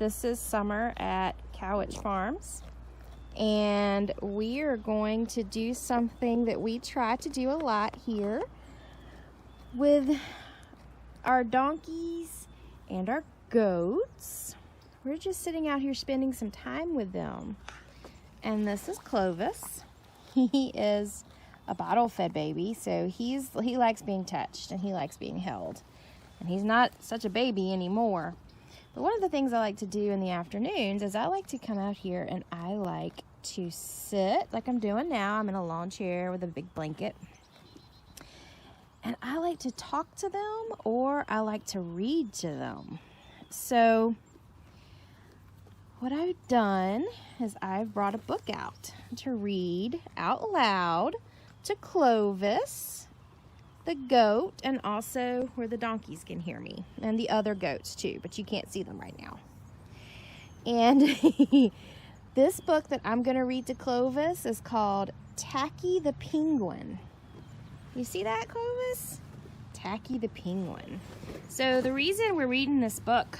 This is Summer at Cowitch Farms, and we are going to do something that we try to do a lot here with our donkeys and our goats. We're just sitting out here spending some time with them. And this is Clovis. He is a bottle-fed baby, so he likes being touched and he likes being held. And he's not such a baby anymore. But one of the things I like to do in the afternoons is I like to come out here and I like to sit like I'm doing now. I'm in a lawn chair with a big blanket. And I like to talk to them, or I like to read to them. So what I've done is I've brought a book out to read out loud to Clovis, the goat, and also where the donkeys can hear me, and the other goats too, but you can't see them right now. And this book that I'm going to read to Clovis is called Tacky the Penguin. You see that, Clovis? Tacky the Penguin. So the reason we're reading this book,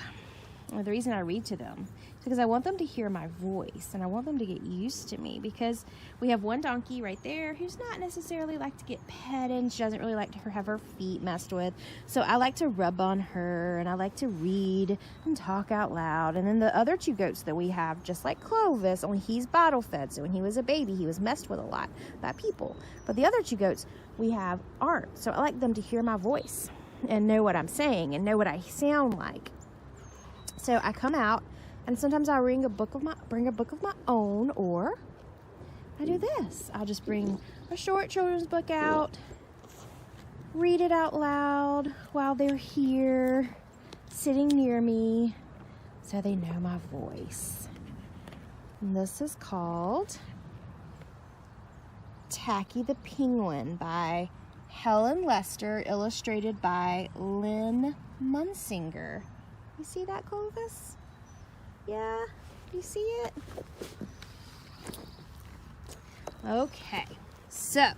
or the reason I read to them, is because I want them to hear my voice, and I want them to get used to me, because we have one donkey right there who's not necessarily like to get petted. She doesn't really like to have her feet messed with. So I like to rub on her, and I like to read and talk out loud. And then the other two goats that we have, just like Clovis, only he's bottle fed. So when he was a baby, he was messed with a lot by people. But the other two goats we have aren't. So I like them to hear my voice and know what I'm saying and know what I sound like. So I come out, and sometimes I'll bring a book of my own, or I do this. I'll just bring a short children's book out, read it out loud while they're here, sitting near me, so they know my voice. And this is called Tacky the Penguin by Helen Lester, illustrated by Lynn Munsinger. You see that, Clovis? Yeah, you see it? Okay, so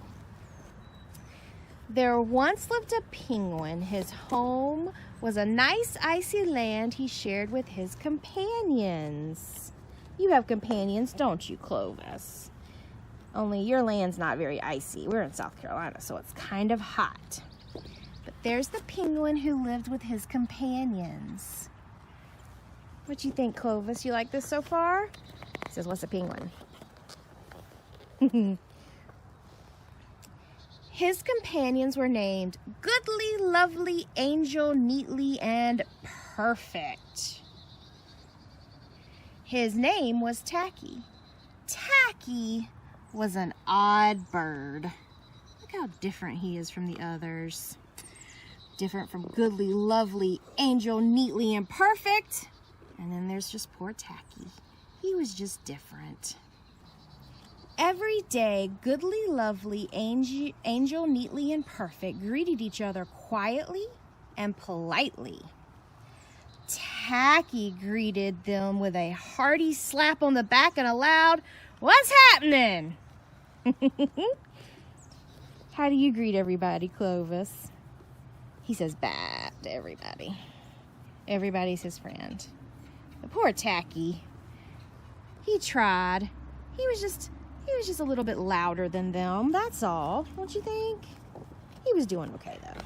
there once lived a penguin. His home was a nice icy land he shared with his companions. You have companions, don't you, Clovis? Only your land's not very icy. We're in South Carolina, so it's kind of hot. But there's the penguin who lived with his companions. What you think, Clovis? You like this so far? He says, what's a penguin? His companions were named Goodly, Lovely, Angel, Neatly, and Perfect. His name was Tacky. Tacky was an odd bird. Look how different he is from the others. Different from Goodly, Lovely, Angel, Neatly, and Perfect. And then there's just poor Tacky. He was just different. Every day, Goodly, Lovely, Angel, Neatly, and Perfect greeted each other quietly and politely. Tacky greeted them with a hearty slap on the back and a loud, "What's happening?" How do you greet everybody, Clovis? He says bye to everybody. Everybody's his friend. The poor Tacky. He tried. He was just a little bit louder than them, that's all. Don't you think? He was doing okay, though.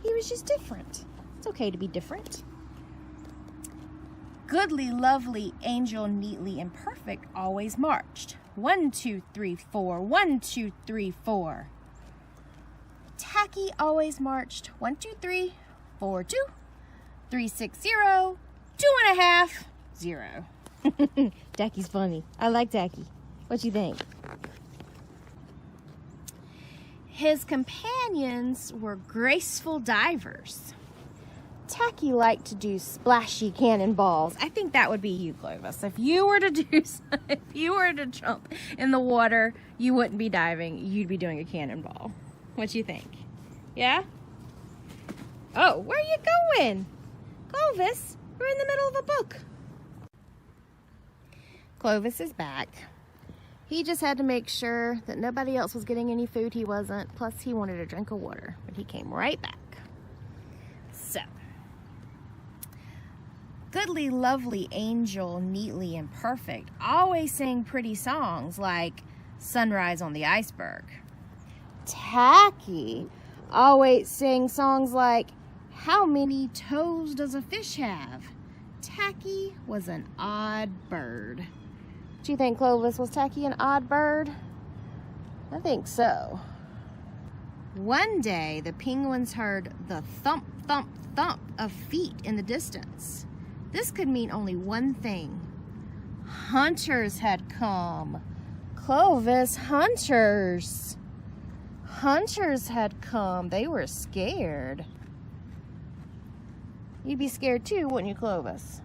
He was just different. It's okay to be different. Goodly, Lovely, Angel, Neatly, and Perfect always marched. 1, 2, 3, 4. 1, 2, 3, 4. Tacky always marched. 1, 2, 3, 4, 2, 3, 6, 0, 2.5, 0. Tacky's funny. I like Tacky. What you think? His companions were graceful divers. Tacky liked to do splashy cannonballs. I think that would be you, Clovis. If you were to jump in the water, you wouldn't be diving. You'd be doing a cannonball. What you think? Yeah? Oh, where are you going? Clovis, we're in the middle of a book. Clovis is back. He just had to make sure that nobody else was getting any food he wasn't. Plus, he wanted a drink of water, but he came right back. So, Goodly, lovely angel, neatly and perfect, always sang pretty songs like Sunrise on the Iceberg. Tacky always sang songs like How many toes does a fish have? Tacky was an odd bird. Do you think Clovis was Tacky an odd bird? I think so. One day, the penguins heard the thump, thump, thump of feet in the distance. This could mean only one thing. Hunters had come. Clovis, hunters. Hunters had come. They were scared. You'd be scared too, wouldn't you, Clovis?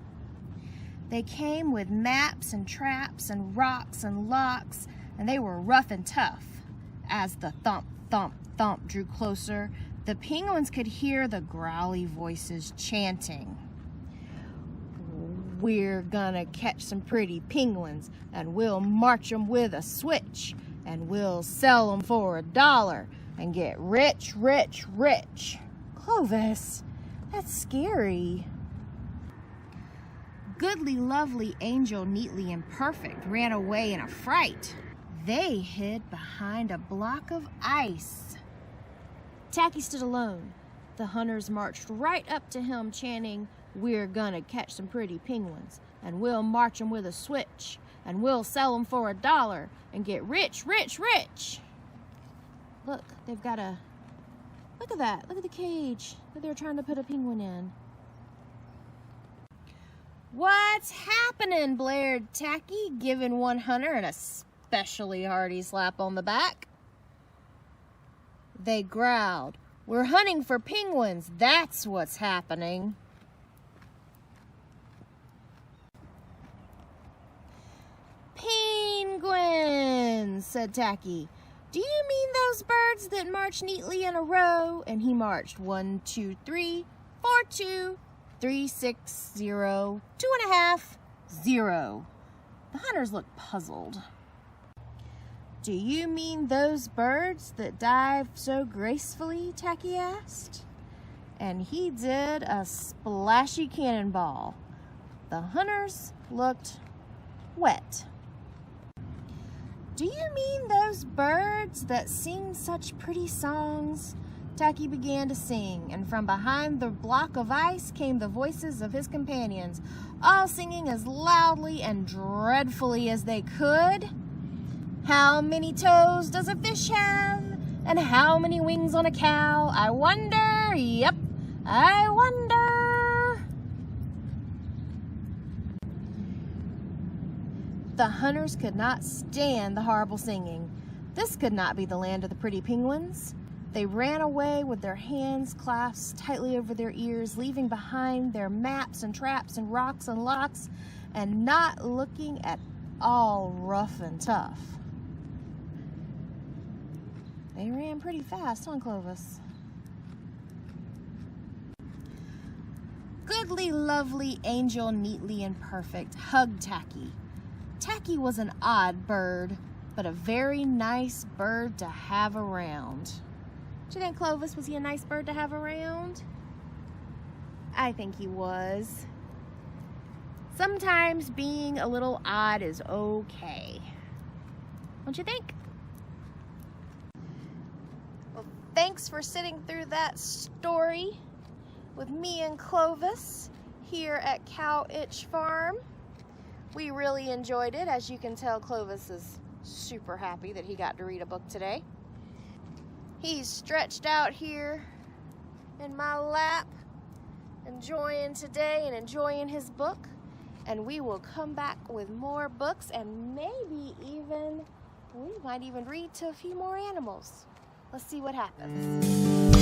They came with maps and traps and rocks and locks, and they were rough and tough. As the thump, thump, thump drew closer, the penguins could hear the growly voices chanting. We're gonna catch some pretty penguins, and we'll march 'em with a switch, and we'll sell 'em for $1 and get rich, rich, rich. Clovis, that's scary. Goodly, lovely angel, neatly and perfect, ran away in a fright. They hid behind a block of ice. Tacky stood alone. The hunters marched right up to him, chanting, We're gonna catch some pretty penguins, and we'll march 'em with a switch, and we'll sell 'em for $1 and get rich, rich, rich. Look, they've got a... Look at that. Look at the cage that they're trying to put a penguin in. What's happening? Blared Tacky, giving one hunter an especially hearty slap on the back. They growled, We're hunting for penguins. That's what's happening. Penguins, said Tacky. Do you mean those birds that march neatly in a row? And he marched 1, 2, 3, 4, 2, 3, 6, 0, 2.5, 0. The hunters looked puzzled. Do you mean those birds that dive so gracefully? Tacky asked. And he did a splashy cannonball. The hunters looked wet. Do you mean those birds that sing such pretty songs? Tacky began to sing, and from behind the block of ice came the voices of his companions, all singing as loudly and dreadfully as they could. How many toes does a fish have? And how many wings on a cow? I wonder, yep, I wonder. The hunters could not stand the horrible singing. This could not be the land of the pretty penguins. They ran away with their hands clasped tightly over their ears, leaving behind their maps and traps and rocks and locks, and not looking at all rough and tough. They ran pretty fast, huh, Clovis? Goodly, lovely angel, neatly and perfect, hugged Tacky. Tacky was an odd bird, but a very nice bird to have around. Do you think Clovis, was he a nice bird to have around? I think he was. Sometimes being a little odd is okay. Don't you think? Well, thanks for sitting through that story with me and Clovis here at Cow Itch Farm. We really enjoyed it. As you can tell, Clovis is super happy that he got to read a book today. He's stretched out here in my lap, enjoying today and enjoying his book. And we will come back with more books, and maybe even, we might even read to a few more animals. Let's see what happens.